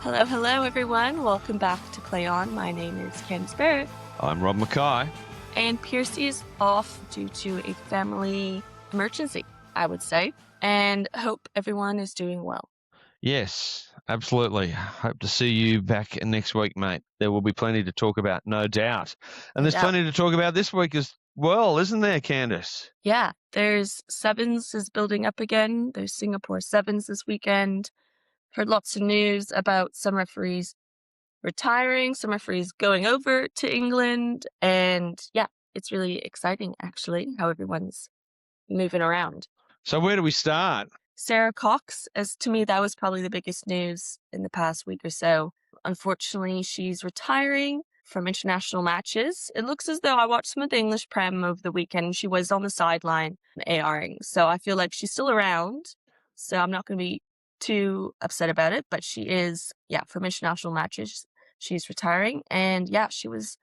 Hello, hello, everyone. Welcome back to Play On. My name is Candace, I'm Rob Mackay. and Piardi is off due to a family emergency, I would say, and hope everyone is doing well. Yes, absolutely. Hope to see you back next week, mate. There will be plenty to talk about, no doubt. And there's plenty to talk about this week as well, isn't there, Candace? Yeah, there's Sevens is building up again. There's Singapore Sevens this weekend. Heard lots of news about some referees retiring, some referees going over to England, and yeah, it's really exciting, actually, how everyone's moving around. So where do we start? Sara Cox, as to me, that was probably the biggest news in the past week or so. Unfortunately, she's retiring from international matches. It looks as though I watched some of the English Prem over the weekend. She was on the sideline ARing. So I feel like she's still around. So I'm not going to be too upset about it. But she is, from international matches, she's retiring. And she was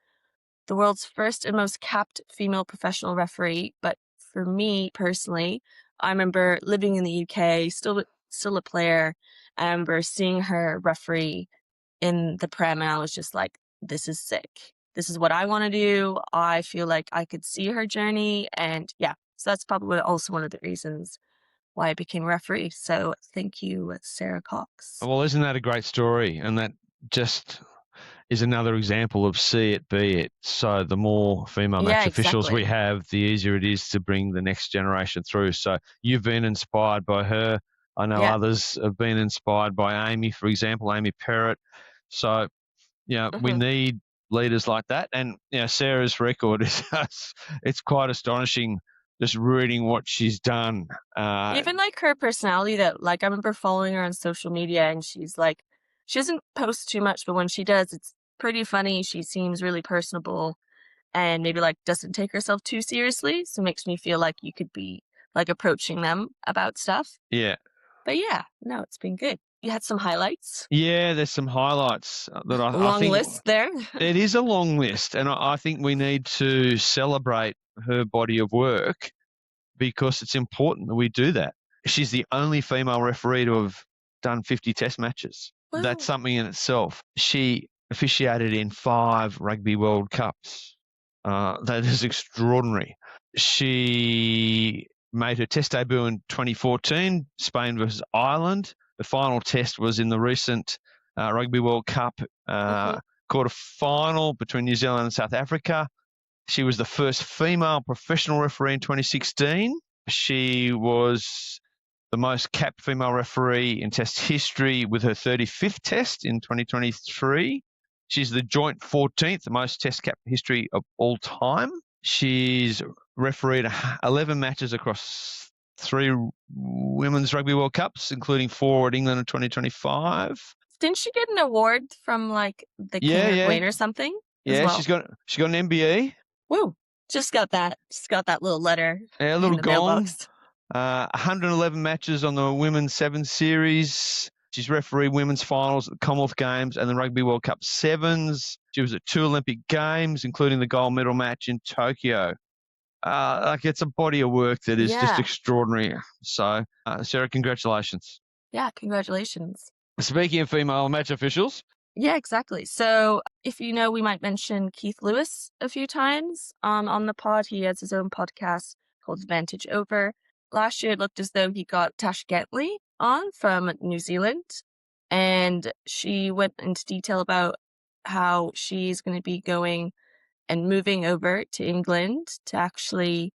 the world's first and most capped female professional referee. But for me personally, I remember living in the UK, still a player. I remember seeing her referee in the Prem, and I was just like, this is sick. This is what I want to do. I feel like I could see her journey, and so that's probably also one of the reasons why I became a referee. So thank you, Sara Cox. Well, isn't that a great story? And that just is another example of see it, be it. So the more female match officials we have, the easier it is to bring the next generation through. So you've been inspired by her. I know others have been inspired by Amy, for example, Amy Perrott. So, we need leaders like that. And, Sarah's record is it's quite astonishing just reading what she's done. Even like her personality, that like I remember following her on social media, and she's like, she doesn't post too much, but when she does, it's pretty funny. She seems really personable and maybe like doesn't take herself too seriously. So it makes me feel like you could be like approaching them about stuff. Yeah. But no, it's been good. You had some highlights? Yeah, there's some highlights that I long think list there. It is a long list, and I think we need to celebrate her body of work because it's important that we do that. She's the only female referee to have done 50 test matches. Wow. That's something in itself. She officiated in 5 Rugby World Cups. That is extraordinary. She made her test debut in 2014, Spain versus Ireland. The final test was in the recent Rugby World Cup quarter final between New Zealand and South Africa. She was the first female professional referee in 2016. She was the most capped female referee in test history with her 35th test in 2023. She's the joint 14th most test cap history of all time. She's refereed 11 matches across 3 Women's Rugby World Cups, including 4 at England in 2025. Didn't she get an award from like the King or Queen or something? Yeah, well? she's got an MBE. Woo! Just got that little letter. Yeah, a little gong. 111 matches on the Women's 7 Series. She's refereed women's finals at the Commonwealth Games and the Rugby World Cup Sevens. She was at 2 Olympic Games, including the gold medal match in Tokyo. It's a body of work that is just extraordinary. So, Sarah, congratulations. Yeah, congratulations. Speaking of female match officials. Yeah, exactly. So if you know, we might mention Keith Lewis a few times on the pod. He has his own podcast called Advantage Over. Last year, it looked as though he got Tarsh Ganley on from New Zealand, and she went into detail about how she's going to be going and moving over to England to actually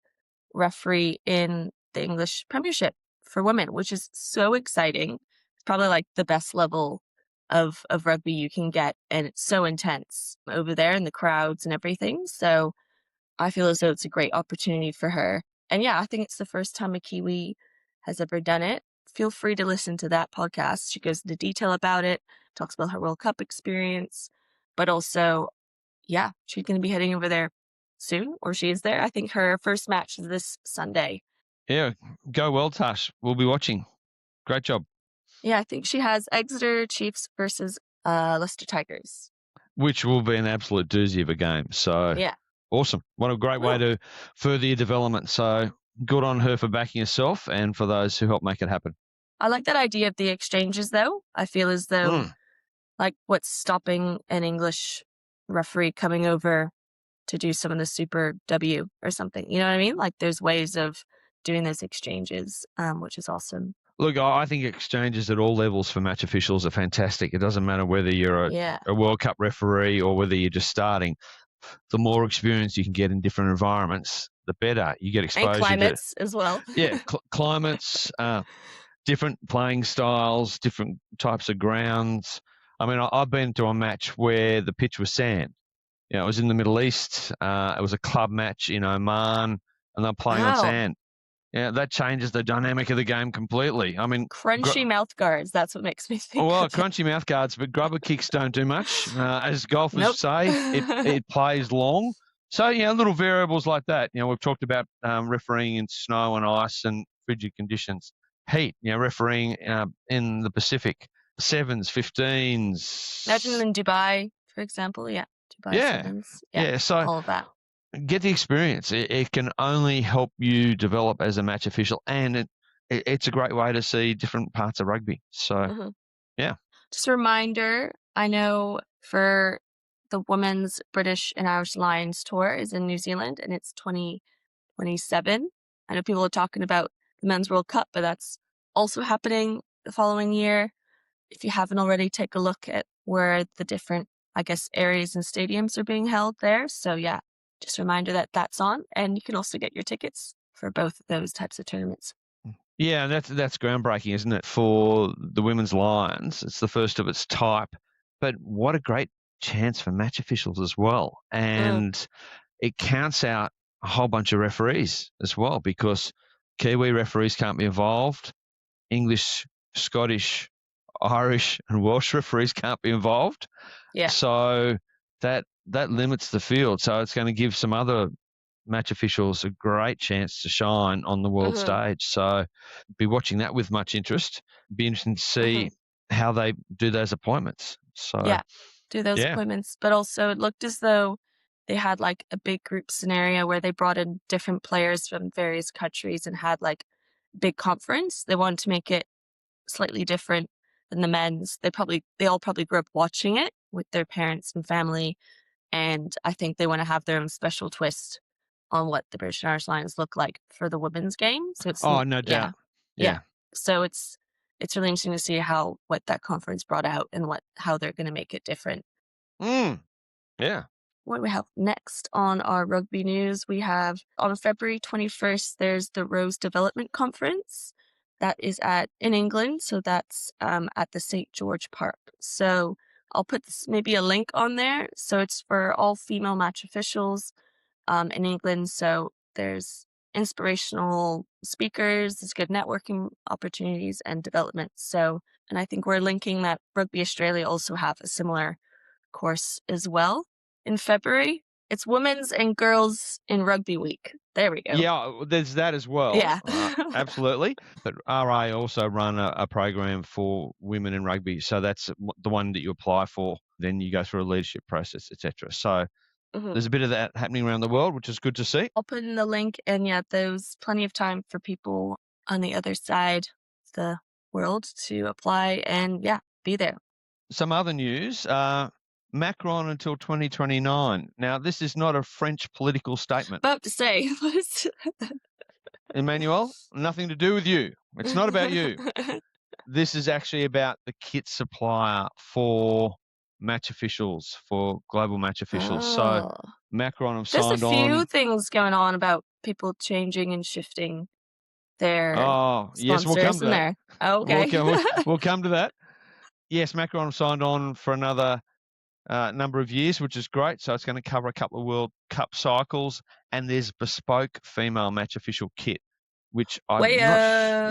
referee in the English Premiership for women, which is so exciting. It's probably like the best level of rugby you can get, and it's so intense over there in the crowds and everything. So I feel as though it's a great opportunity for her. And I think it's the first time a Kiwi has ever done it. Feel free to listen to that podcast. She goes into detail about it, talks about her World Cup experience, but also, she's going to be heading over there soon, or she is there. I think her first match is this Sunday. Yeah, go well, Tash. We'll be watching. Great job. Yeah, I think she has Exeter Chiefs versus Leicester Tigers. Which will be an absolute doozy of a game. So, awesome. What a great way to further your development. So, good on her for backing herself and for those who helped make it happen. I like that idea of the exchanges, though. I feel as though Like, what's stopping an English referee coming over to do some of the Super W or something? You know what I mean? Like, there's ways of doing those exchanges, which is awesome. Look, I think exchanges at all levels for match officials are fantastic. It doesn't matter whether you're Yeah. a World Cup referee or whether you're just starting. The more experience you can get in different environments, the better. You get And exposure to, climates as well. climates, different playing styles, different types of grounds. I mean, I've been to a match where the pitch was sand. You know, it was in the Middle East. It was a club match in Oman, and they're playing on Wow. sand. Yeah, that changes the dynamic of the game completely. I mean, Crunchy mouth guards. That's what makes me think well, of it. crunchy mouth guards, but grubber kicks don't do much. As golfers Nope. say, it plays long. So, little variables like that. We've talked about refereeing in snow and ice and frigid conditions. Heat, refereeing in the Pacific, sevens, 15s. Imagine in Dubai, for example. Yeah. Dubai Yeah, sevens. Yeah. yeah. So All of that. get the experience. It can only help you develop as a match official, and it's a great way to see different parts of rugby. So, hmm yeah. Just a reminder, I know for the women's British and Irish Lions tour is in New Zealand and it's 2027. I know people are talking about the Men's World Cup, but that's also happening the following year. If you haven't already, take a look at where the different, I guess, areas and stadiums are being held there. So yeah, just a reminder that that's on, and you can also get your tickets for both of those types of tournaments. Yeah, and that's groundbreaking, isn't it, for the women's Lions? It's the first of its type. But what a great chance for match officials as well. Mm, And it counts out a whole bunch of referees as well, because Kiwi referees can't be involved. English, Scottish, Irish, and Welsh referees can't be involved. yeah. So that limits the field. So it's going to give some other match officials a great chance to shine on the world hmm stage. So be watching that with much interest. Be interesting to hmm see how they do those appointments. So Yeah. Do those yeah. appointments. But also, it looked as though they had like a big group scenario where they brought in different players from various countries and had like big conference. They wanted to make it slightly different than the men's. They all probably grew up watching it with their parents and family, and I think they want to have their own special twist on what the British and Irish Lions look like for the women's game. So Oh, no yeah, doubt. yeah. Yeah. So it's really interesting to see how what that conference brought out and how they're going to make it different. Yeah. What do we have next on our rugby news? We have on February 21st, there's the Rose Development Conference that is in England. So that's at the St. George Park. So I'll put maybe a link on there. So it's for all female match officials in England. So there's inspirational speakers, there's good networking opportunities and development. So, and I think we're linking that Rugby Australia also have a similar course as well in February. It's Women's and Girls in Rugby Week. There we go. Yeah, there's that as well. Yeah. Absolutely. But RA also run a program for women in rugby. So that's the one that you apply for. Then you go through a leadership process, etc. So Mhm. there's a bit of that happening around the world, which is good to see. I'll put in the link, and yeah, there's plenty of time for people on the other side of the world to apply and yeah, be there. Some other news. Macron until 2029. Now, this is not a French political statement. About to say, Emmanuel, nothing to do with you. It's not about you. This is actually about the kit supplier for match officials, for global match officials. So Oh, Macron have there's a signed few on. things going on about people changing and shifting their Oh, yes, we'll come sponsors to in that. there. Okay. We'll come to that. Yes, Macron have signed on for another number of years, which is great. So it's going to cover a couple of World Cup cycles, and there's bespoke female match official kit, which I'm Way not.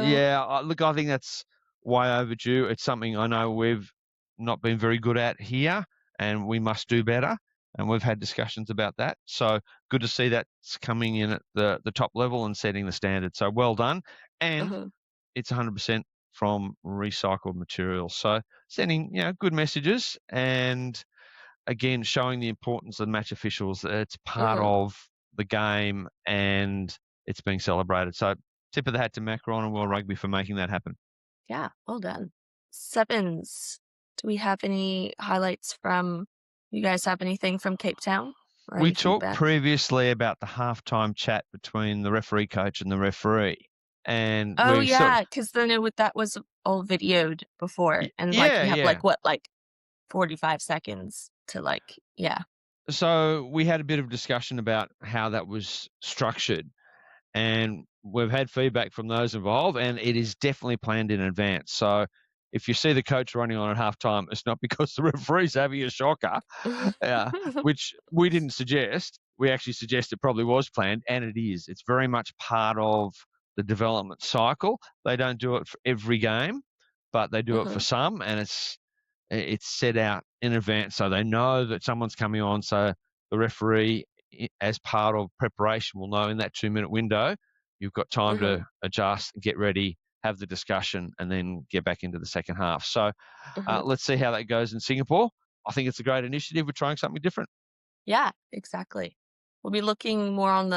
Yeah, look, I think that's way overdue. It's something I know we've not been very good at here, and we must do better. And we've had discussions about that. So good to see that's coming in at the top level and setting the standard. So well done. And it's 100% from recycled materials. So sending good messages, and again showing the importance of match officials. That it's part of the game and it's being celebrated. So tip of the hat to Macron and World Rugby for making that happen. Yeah, well done. Sevens. Do we have any highlights from, you guys have anything from Cape Town or We any talked feedback? previously about the halftime chat between the referee coach and the referee, and Oh, we sort of, yeah, because then that was all videoed before, and, like, yeah, you have, yeah. like, what, like, 45 seconds to, like, yeah. So we had a bit of discussion about how that was structured, and we've had feedback from those involved, and it is definitely planned in advance. So if you see the coach running on at halftime, it's not because the referee's having a shocker, which we didn't suggest. We actually suggest it probably was planned, and it is. It's very much part of the development cycle. They don't do it for every game, but they do it for Mhm, some, and it's set out in advance so they know that someone's coming on. So the referee, as part of preparation, will know in that 2-minute window, you've got time mhm, to adjust, get ready, have the discussion, and then get back into the second half. So mhm. let's see how that goes in Singapore. I think it's a great initiative. We're trying something different. Yeah, exactly. We'll be looking more on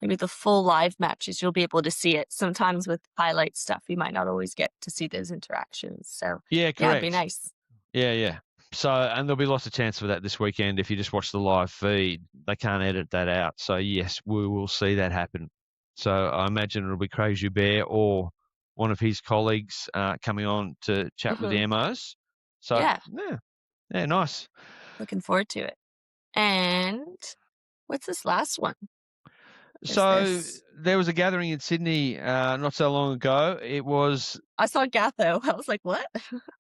maybe the full live matches, you'll be able to see it. Sometimes with highlight stuff, you might not always get to see those interactions, so, Yeah, yeah, it'd be correct. nice. Yeah, yeah. So, and there'll be lots of chance for that this weekend if you just watch the live feed. They can't edit that out. So, yes, we will see that happen. So, I imagine it'll be Crazy Bear or one of his colleagues coming on to chat with the Mhm. MOs. So, Yeah, yeah, yeah, nice. looking forward to it. And what's this last one? Is So, this there was a gathering in Sydney not so long ago. It was, I saw Gatho. I was like, "What?"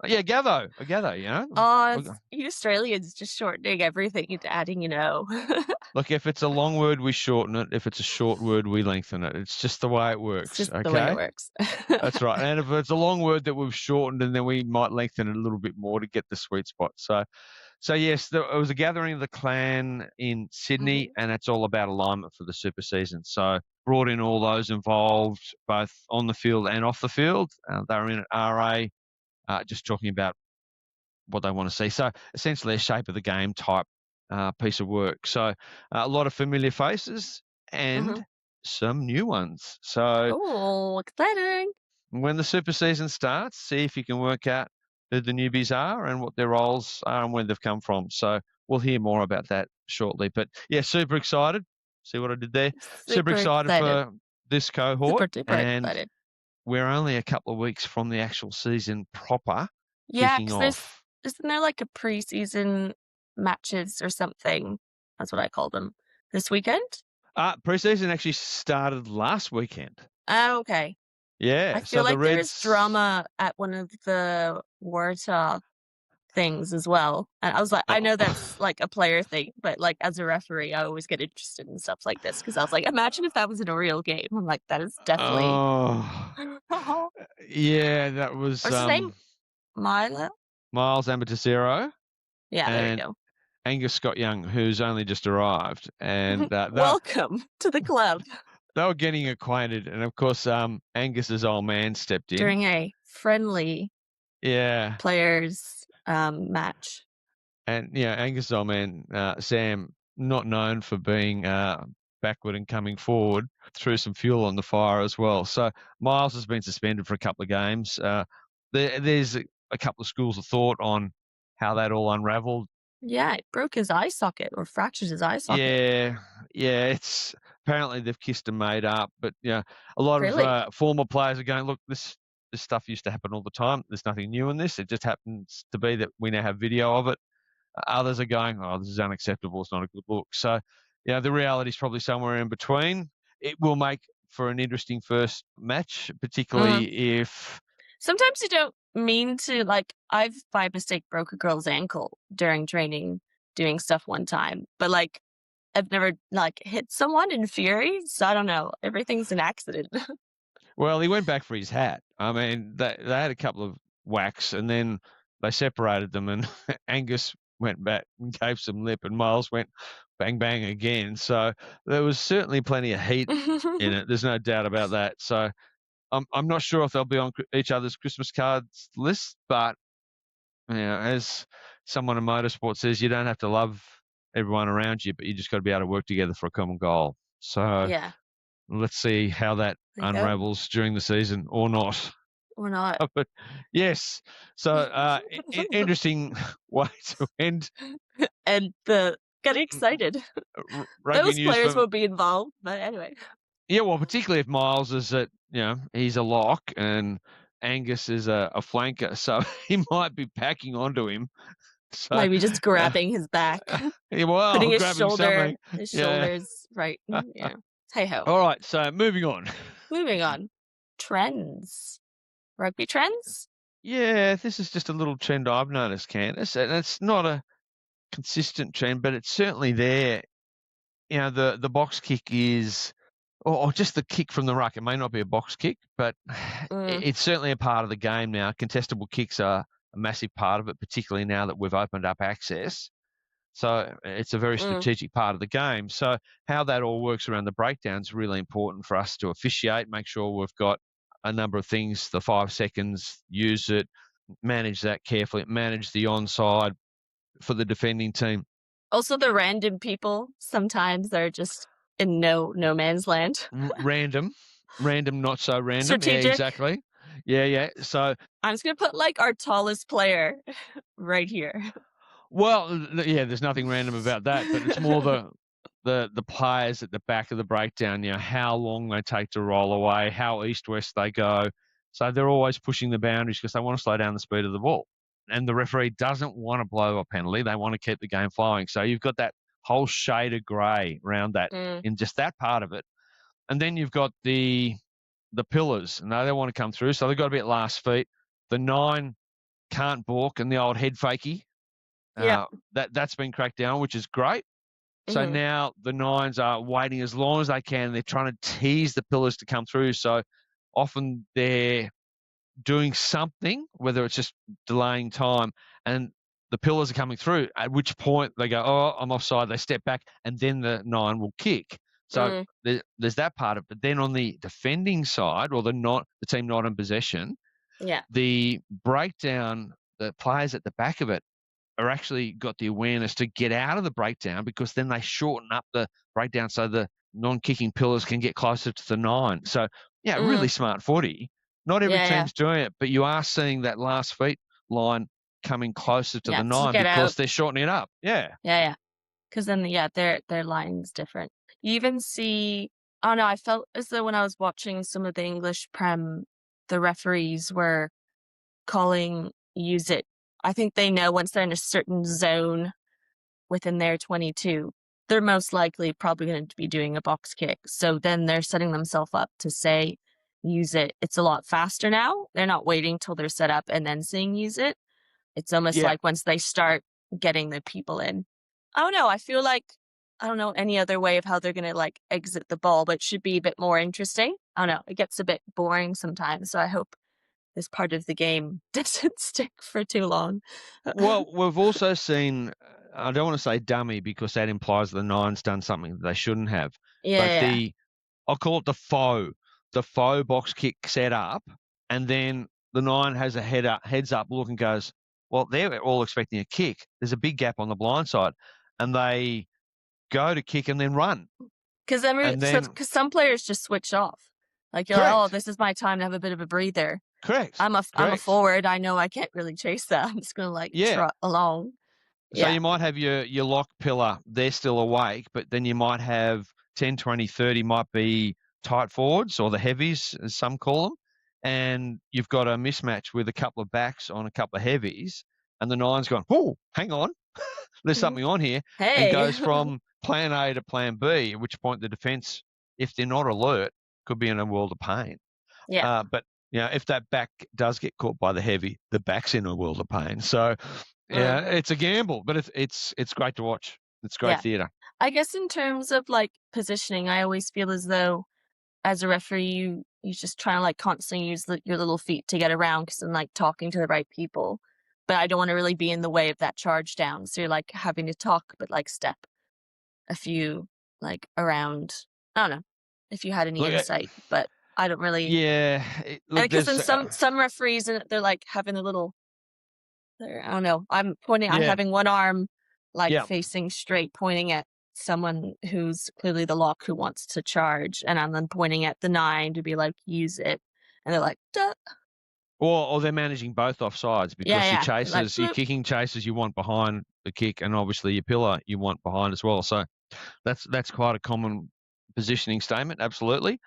yeah, Gatho, you know. It's you Australians just shortening everything and adding. Look, if it's a long word, we shorten it. If it's a short word, we lengthen it. It's just the way it It's works, just the way it okay? works. That's right. And if it's a long word that we've shortened, and then we might lengthen it a little bit more to get the sweet spot. So yes, it was a gathering of the clan in Sydney, Mhm, and it's all about alignment for the super season. So brought in all those involved, both on the field and off the field. They were in at RA, just talking about what they want to see. So essentially, a shape of the game type piece of work. So a lot of familiar faces mhm. and some new ones. So Oh, exciting. when the super season starts, see if you can work out who the newbies are and what their roles are and where they've come from. So we'll hear more about that shortly. But yeah, super excited. See what I did there? Super Super excited excited. for this cohort. Super duper And excited. we're only a couple of weeks from the actual season proper Yeah, kicking 'cause off. isn't there like a preseason matches or something? That's what I call them. This weekend? Preseason actually started last weekend. Oh, okay. I Yeah. feel So the like there is Reds. drama at one of the Warsaw things as well, and I was like, I know that's, like, a player thing, but, like, as a referee, I always get interested in stuff like this because I was like, "Imagine if that was in a real game." I'm like, "That is definitely." Oh, yeah, that was What's his name? Milo? Miles Amatisero Yeah, there we and go. Angus Scott Young, who's only just arrived, and Welcome to the club they were getting acquainted, and of course, Angus's old man stepped in. during a friendly Yeah, players, match. and yeah, Angus's old man Sam, not known for being backward and coming forward, threw some fuel on the fire as well. So Miles has been suspended for a couple of games. There's a couple of schools of thought on how that all unravelled. Yeah, it broke his eye socket or fractured his eye socket. Yeah, yeah, it's apparently they've kissed and made up, but yeah, a lot of Really? former players are going, look, this stuff used to happen all the time. There's nothing new in this. It just happens to be that we now have video of it. Others are going, oh, this is unacceptable. It's not a good look. So, yeah, the reality is probably somewhere in between. It will make for an interesting first match, Mm. particularly if. Sometimes you don't mean to, like, I've by mistake broke a girl's ankle during training doing stuff one time, but, like, I've never, like, hit someone in fury, so I don't know. Everything's an accident. Well, he went back for his hat. I mean, they had a couple of whacks, and then they separated them, and Angus went back and gave some lip, and Miles went bang bang again. So there was certainly plenty of heat in it. There's no doubt about that. So I'm not sure if they'll be on each other's Christmas cards list, but as someone in motorsport says, you don't have to love everyone around you, but you just got to be able to work together for a common goal. So Yeah, let's see how that there you go. unravels during the season or not. Or not. But yes, so interesting way to end And getting excited. rugby Those news players from. won't be involved, but anyway. Yeah, well, particularly if Miles is he's a lock and Angus is a flanker, so he might be packing onto him. So, Maybe just grabbing his back, yeah, well, putting his grabbing something. Yeah. shoulders right. Yeah. Hey ho. All right, so moving on. Moving on. Trends. Rugby trends? Yeah, this is just a little trend I've noticed, Candace, and it's not a consistent trend, but it's certainly there. The box kick is, or just the kick from the ruck. It may not be a box kick, but it's certainly a part of the game now. Contestable kicks are a massive part of it, particularly now that we've opened up access. So it's a very strategic part of the game. So how that all works around the breakdown is really important for us to officiate, make sure we've got a number of things, the 5 seconds, use it, manage that carefully, manage the onside for the defending team. Also, the random people, sometimes they're just in no man's land. Random, not so random. Strategic. Yeah, exactly. Yeah. So I'm just going to put like our tallest player right here. Well, yeah, there's nothing random about that, but it's more the players at the back of the breakdown, how long they take to roll away, how east-west they go. So they're always pushing the boundaries because they want to slow down the speed of the ball. And the referee doesn't want to blow a penalty. They want to keep the game flowing. So you've got that whole shade of grey around that in just that part of it. And then you've got the pillars. And they want to come through, so they've got to be at last feet. The 9 can't balk, and the old head fakie. That's been cracked down, which is great. So now the 9s are waiting as long as they can. They're trying to tease the pillars to come through. So often they're doing something, whether it's just delaying time, and the pillars are coming through, at which point they go, oh, I'm offside. They step back, and then the 9 will kick. So there's that part of it. But then on the defending side, or the team not in possession, the breakdown, the players at the back of it are actually got the awareness to get out of the breakdown, because then they shorten up the breakdown so the non-kicking pillars can get closer to the 9. So, really smart footy. Not every team's doing it, but you are seeing that last feet line coming closer to the 9 because they're shortening it up. Yeah. Yeah. Because then, their line's different. You even see, oh no, I felt as though when I was watching some of the English Prem, the referees were calling use it. I think they know once they're in a certain zone within their 22, they're most likely probably going to be doing a box kick. So then they're setting themselves up to say, use it. It's a lot faster now. They're not waiting till they're set up and then saying use it. It's almost like once they start getting the people in. I don't know. I feel like, I don't know any other way of how they're going to like exit the ball, but it should be a bit more interesting. I don't know. It gets a bit boring sometimes. So I hope this part of the game doesn't stick for too long. Well, we've also seen, I don't want to say dummy because that implies the 9's done something that they shouldn't have. I'll call it the faux box kick set up, and then the 9 has a heads up look and goes, well, they're all expecting a kick. There's a big gap on the blind side, and they go to kick and then run. Because some players just switch off. Like, you're like, oh, this is my time to have a bit of a breather. Correct. I'm a forward. I know I can't really chase that. I'm just going to trot along. So you might have your lock pillar, they're still awake, but then you might have 10, 20, 30 might be tight forwards, or the heavies, as some call them, and you've got a mismatch with a couple of backs on a couple of heavies, and the 9's going, oh, hang on, there's something on here, and goes from plan A to plan B, at which point the defence, if they're not alert, could be in a world of pain. But if that back does get caught by the heavy, the back's in a world of pain. So it's a gamble, but it's great to watch. It's great theatre. I guess in terms of like positioning, I always feel as though as a referee, you just try to like constantly use your little feet to get around, because I'm like talking to the right people, but I don't want to really be in the way of that charge down. So you're like having to talk, but like step a few like around. I don't know if you had any insight, but I don't really. Yeah. Because then some referees, they're like having a little. I don't know. I'm pointing. I'm having one arm like facing straight, pointing at someone who's clearly the lock who wants to charge, and I'm then pointing at the 9 to be like, use it, and they're like, duh. Or they're managing both offsides because your chasers, your Like, kicking chasers, you want behind the kick, and obviously your pillar you want behind as well. So that's quite a common positioning statement. Absolutely.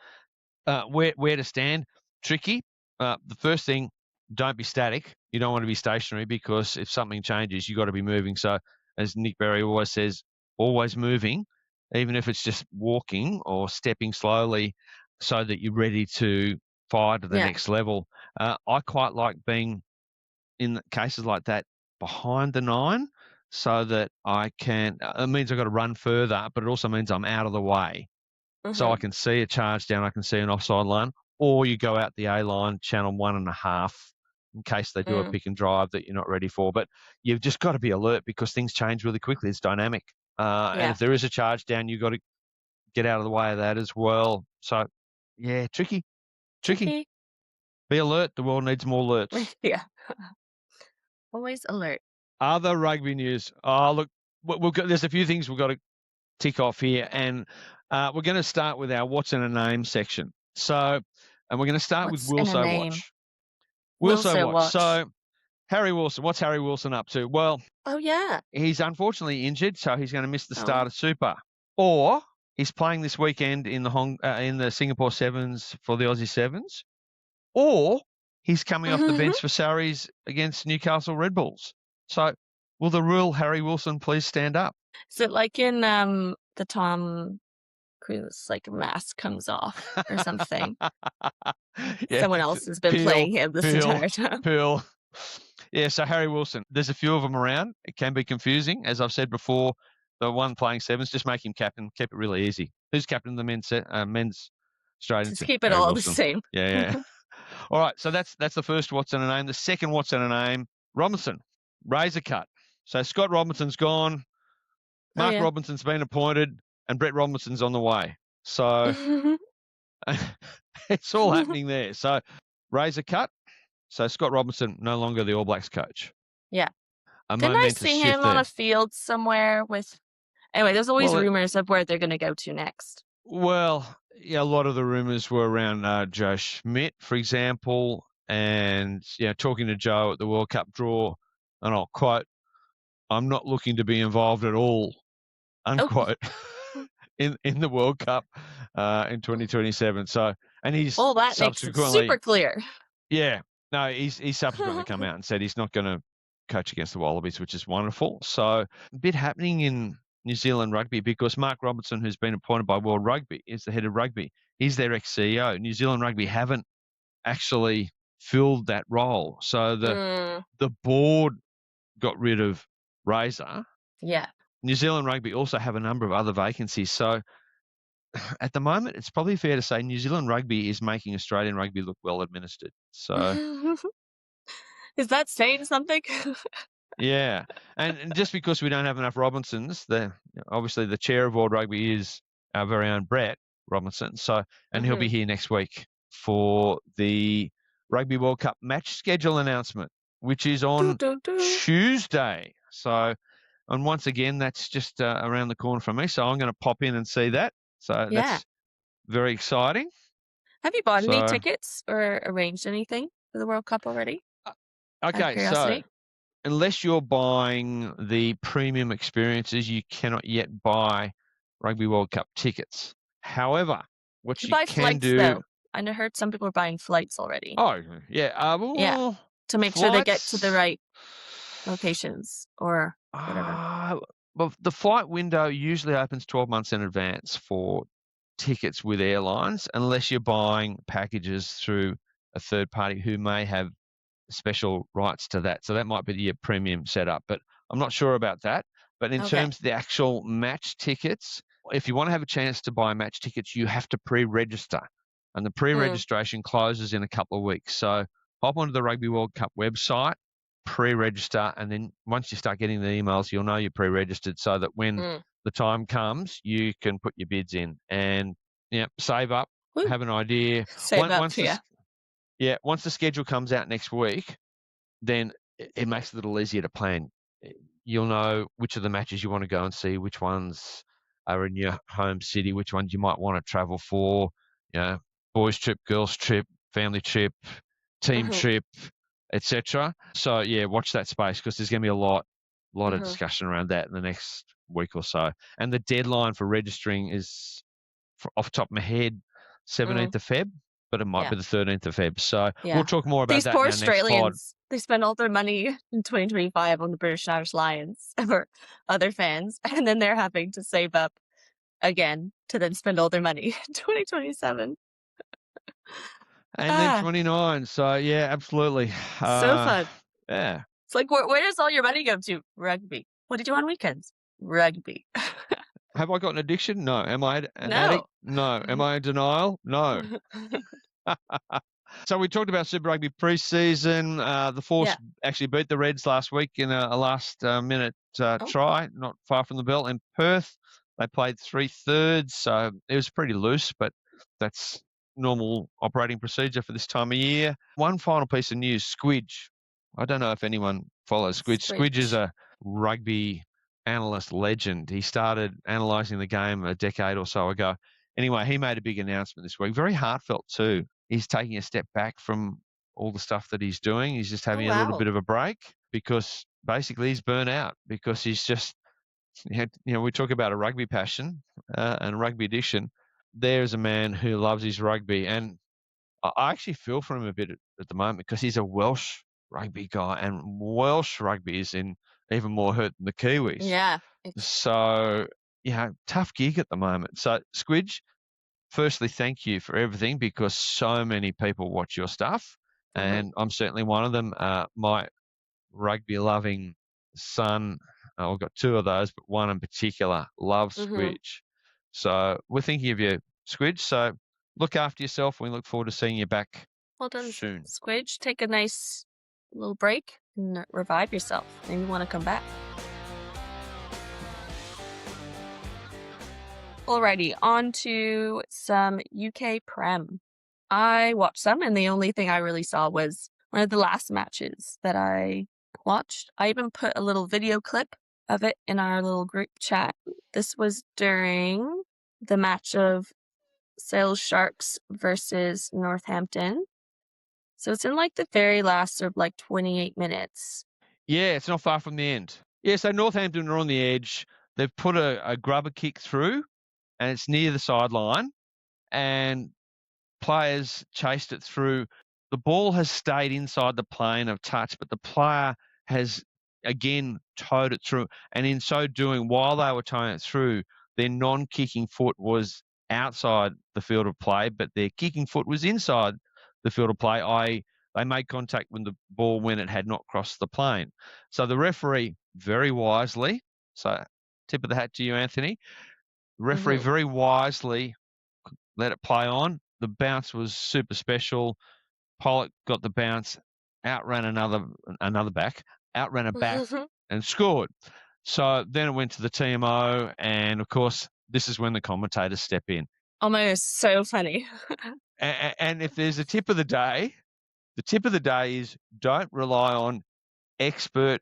Where to stand? Tricky. The first thing, don't be static. You don't want to be stationary because if something changes, you've got to be moving. So as Nick Berry always says, always moving, even if it's just walking or stepping slowly so that you're ready to fire to the next level. I quite like being in cases like that behind the 9 so that I can, it means I've got to run further, but it also means I'm out of the way. So I can see a charge down, I can see an offside line, or you go out the A line, channel 1.5 in case they do a pick and drive that you're not ready for. But you've just got to be alert because things change really quickly. It's dynamic. And if there is a charge down, you've got to get out of the way of that as well. So, yeah, tricky. Be alert. The world needs more alerts. Yeah. Always alert. Other rugby news. Oh, look, there's a few things we've got to tick off here, and we're going to start with our what's in a name section. So, and we're going to start with Wilso Watch. Wilso Watch. So, Harry Wilson. What's Harry Wilson up to? Well, he's unfortunately injured, so he's going to miss the start of Super. Or he's playing this weekend in the Singapore Sevens for the Aussie Sevens. Or he's coming off the bench for Saris against Newcastle Red Bulls. So, will the real Harry Wilson please stand up? Is it like in the Tom Cruise, like mask comes off or something? Someone else has been playing him this entire time. Yeah, so Harry Wilson, there's a few of them around. It can be confusing. As I've said before, the one playing sevens, just make him captain. Keep it really easy. Who's captain of the men's Australian? Just keep it all the same. Yeah. All right, so that's the first what's in a name. The second what's in a name, Robinson, razor cut. So Scott Robinson's gone. Mark Robinson's been appointed, and Brett Robinson's on the way. So it's all happening there. So razor cut. So Scott Robinson no longer the All Blacks coach. Yeah. Didn't I see him on a field somewhere with? Anyway, there's always rumors of where they're going to go to next. Well, yeah, a lot of the rumors were around Joe Schmidt, for example, and talking to Joe at the World Cup draw, and I'll quote, "I'm not looking to be involved at all," unquote, in the World Cup in 2027. So, and he's that makes it super clear. Yeah, no, he's subsequently come out and said he's not going to coach against the Wallabies, which is wonderful. So, a bit happening in New Zealand rugby because Mark Robinson, who's been appointed by World Rugby, is the head of rugby. He's their ex-CEO. New Zealand rugby haven't actually filled that role. So the board got rid of Razor. Yeah. New Zealand rugby also have a number of other vacancies. So at the moment, it's probably fair to say New Zealand rugby is making Australian rugby look well administered. So is that saying something? Yeah, and just because we don't have enough Robinsons, obviously the chair of World Rugby is our very own Brett Robinson. So, and he'll be here next week for the Rugby World Cup match schedule announcement, which is on Tuesday. So, and once again, that's just around the corner from me. So I'm going to pop in and see that. So that's very exciting. Have you bought any tickets or arranged anything for the World Cup already? Okay, so unless you're buying the premium experiences, you cannot yet buy Rugby World Cup tickets. However, what you buy can flights, do... though. I heard some people are buying flights already. Oh, yeah. To make sure they get to the right locations or whatever. Well, the flight window usually opens 12 months in advance for tickets with airlines, unless you're buying packages through a third party who may have special rights to that. So that might be your premium setup, but I'm not sure about that. But in terms of the actual match tickets, if you want to have a chance to buy match tickets, you have to pre-register. And the pre-registration closes in a couple of weeks. So hop onto the Rugby World Cup website, pre-register, and then once you start getting the emails, you'll know you're pre-registered so that when the time comes, you can put your bids in and save up, have an idea. Once the schedule comes out next week, then it makes it a little easier to plan. You'll know which of the matches you want to go and see, which ones are in your home city, which ones you might want to travel for, boys trip, girls trip, family trip, team trip, etc. So yeah, watch that space because there's going to be a lot of discussion around that in the next week or so. And the deadline for registering is, off the top of my head, 17th of Feb, but it might be the 13th of Feb. So we'll talk more about These that poor in our next pod. Australians, they spend all their money in 2025 on the British Irish Lions for other fans, and then they're having to save up again to then spend all their money in 2027. And then 29. So yeah, absolutely. So fun. Yeah. It's like, where does all your money go to? Rugby. What did you do on weekends? Rugby. Have I got an addiction? No. Am I an No. addict? No. Am I in denial? No. So we talked about Super Rugby pre-season. The Force actually beat the Reds last week in a last-minute try, not far from the bell in Perth. They played 3/3, so it was pretty loose, but that's normal operating procedure for this time of year. One final piece of news, Squidge. I don't know if anyone follows Squidge. Squidge is a rugby analyst legend. He started analysing the game a decade or so ago. Anyway, he made a big announcement this week, very heartfelt too. He's taking a step back from all the stuff that he's doing. He's just having a little bit of a break because basically he's burnt out because he's just, we talk about a rugby passion and rugby addiction. There's a man who loves his rugby, and I actually feel for him a bit at the moment because he's a Welsh rugby guy, and Welsh rugby is in even more hurt than the Kiwis. Yeah. So, tough gig at the moment. So, Squidge, firstly, thank you for everything because so many people watch your stuff, and I'm certainly one of them. My rugby-loving son, I've got two of those, but one in particular loves Squidge. So we're thinking of you, Squidge. So look after yourself. We look forward to seeing you back soon. Squidge, take a nice little break and revive yourself. Maybe you want to come back. Alrighty, on to some UK Prem. I watched some, and the only thing I really saw was one of the last matches that I watched. I even put a little video clip of it in our little group chat. This was during the match of Sales Sharks versus Northampton. So it's in the very last of 28 minutes. Yeah, it's not far from the end. Yeah, so Northampton are on the edge. They've put a grubber kick through, and it's near the sideline, and players chased it through. The ball has stayed inside the plane of touch, but the player has, again, towed it through. And in so doing, while they were towing it through, their non-kicking foot was outside the field of play, but their kicking foot was inside the field of play, i.e. they made contact with the ball when it had not crossed the plane. So the referee, very wisely, so tip of the hat to you, Anthony, the referee very wisely let it play on. The bounce was super special. Pollock got the bounce, outran another back, outran a back and scored. So then it went to the TMO, and of course, this is when the commentators step in. Oh my, it's so funny. And if there's a tip of the day is don't rely on expert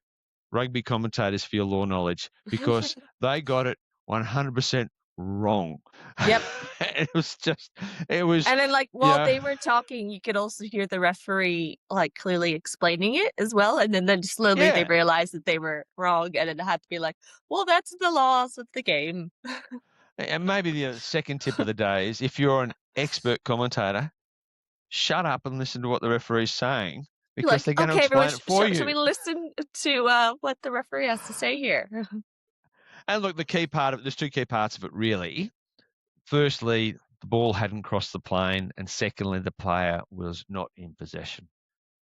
rugby commentators for your law knowledge because they got it 100% wrong. Yep. it was. And then while they were talking, you could also hear the referee clearly explaining it as well. And then slowly they realized that they were wrong, and it had to be well, that's the laws of the game. And maybe the second tip of the day is if you're an expert commentator, shut up and listen to what the referee's saying because they're going to explain it for you. Should we listen to what the referee has to say here? And look, the key part of it, there's two key parts of it, really. Firstly, the ball hadn't crossed the plane, and secondly, the player was not in possession.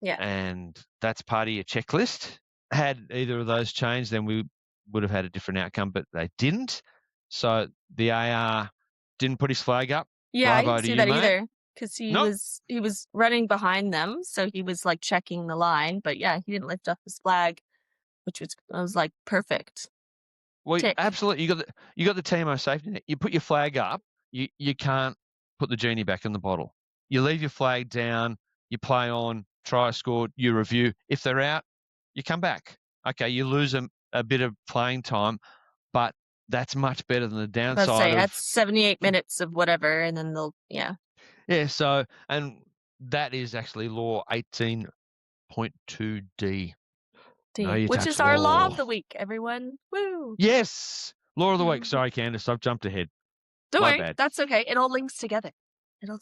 Yeah. And that's part of your checklist. Had either of those changed, then we would have had a different outcome, but they didn't. So the AR didn't put his flag up. Yeah, Bravo I didn't see that either because he was running behind them, so he was checking the line. But yeah, he didn't lift up his flag, which was perfect. Well, absolutely. You got the TMO safety net. You put your flag up. You can't put the genie back in the bottle. You leave your flag down. You play on. Try scored. You review. If they're out, you come back. Okay, you lose a bit of playing time, but that's much better than the downside. That's 78 minutes of whatever, and then they'll. Yeah. So, and That is actually law 18.2D. No, you which touch is our law of the law. week, everyone. Woo! Yes! Law of the week. Sorry, Candace, I've jumped ahead. Don't My worry, bad. that's okay. It all links together. It all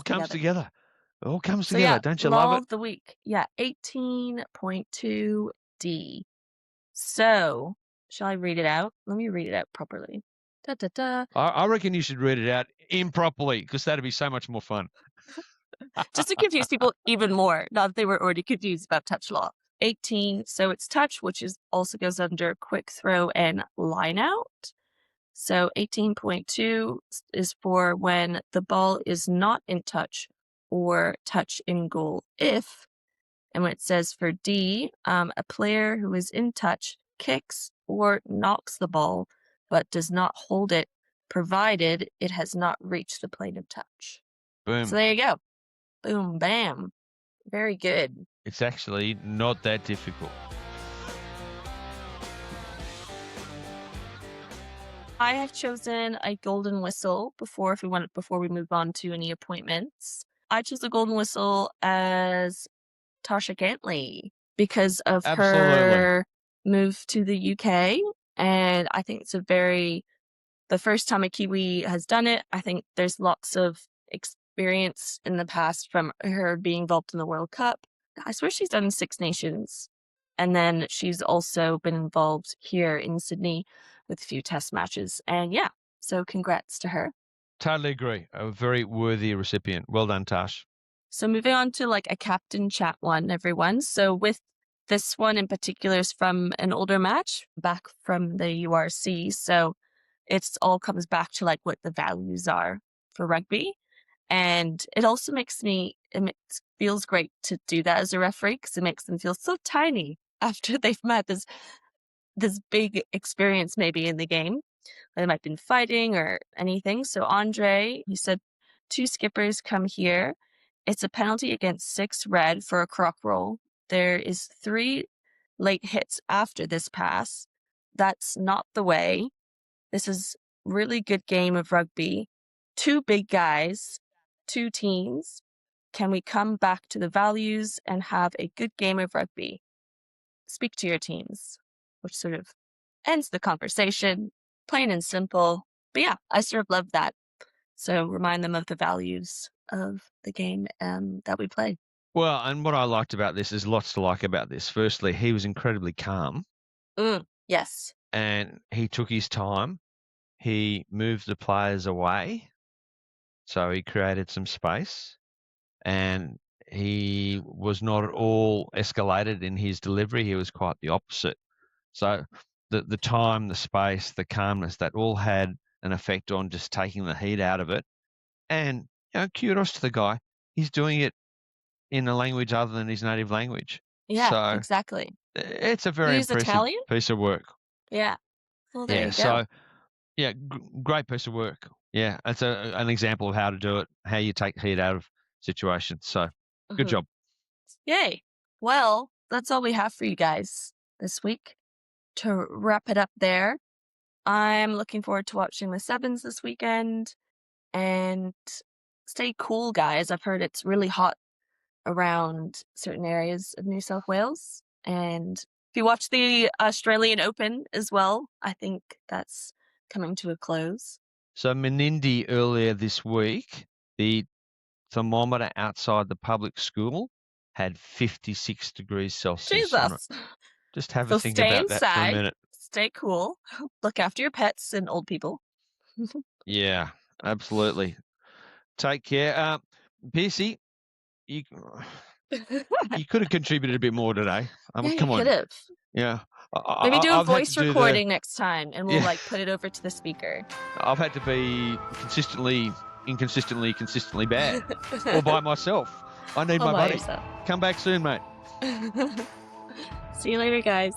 comes together. together. It all comes So together. yeah, Don't you law love it? of the week. Yeah, 18.2D. So, shall I read it out? Let me read it out properly. Da, da, da. I reckon you should read it out improperly because that'd be so much more fun. Just to confuse people even more, not that they were already confused about touch law. 18, so it's touch, which is also goes under quick throw and line out. So 18.2 is for when the ball is not in touch or touch in goal if, and when it says for D, a player who is in touch kicks or knocks the ball but does not hold it, provided it has not reached the plane of touch. Boom. So there you go. Boom, bam. Very good. It's actually not that difficult. I have chosen a golden whistle before we move on to any appointments. I chose a golden whistle as Tarsh Ganley because of her move to the UK. And I think it's the first time a Kiwi has done it. I think there's lots of experience in the past from her being involved in the World Cup. I swear she's done Six Nations. And then she's also been involved here in Sydney with a few test matches. And yeah, so congrats to her. Totally agree. A very worthy recipient. Well done, Tarsh. So moving on to like a captain chat one, everyone. So with this one in particular is from an older match back from the URC. So it's all comes back to like what the values are for rugby. And it also feels great to do that as a referee because it makes them feel so tiny after they've met this big experience maybe in the game. They might have been fighting or anything. So Andre, he said, 2 skippers come here. It's a penalty against 6 red for a croc roll. There is 3 late hits after this pass. That's not the way. This is really good game of rugby. 2 big guys, 2 teams. Can we come back to the values and have a good game of rugby? Speak to your teams, which sort of ends the conversation, plain and simple. But yeah, I sort of love that. So remind them of the values of the game that we play. Well, and what I liked about this is lots to like about this. Firstly, he was incredibly calm. Yes. And he took his time. He moved the players away. So he created some space. And he was not at all escalated in his delivery. He was quite the opposite. So the time, the space, the calmness, that all had an effect on just taking the heat out of it. And kudos to the guy. He's doing it in a language other than his native language. Yeah, so exactly. It's a very impressive Italian? piece of work. Yeah. Well, there you go. So yeah, great piece of work. Yeah, it's an example of how to do it, how you take heat out of situations. So good job. Yay. Well, that's all we have for you guys this week. To wrap it up there, I'm looking forward to watching the Sevens this weekend. And stay cool, guys. I've heard it's really hot around certain areas of New South Wales. And if you watch the Australian Open as well, I think that's coming to a close. So Menindee earlier this week, the thermometer outside the public school had 56 degrees Celsius on it. Just have a think about that for a minute. Stay cool. Look after your pets and old people. Yeah, absolutely. Take care. Piercy, you could have contributed a bit more today. Come on. Could have. Yeah. Maybe do a voice recording next time and we'll put it over to the speaker. I've had to be consistently bad. All by myself. I need my buddy. Come back soon, mate. See you later, guys.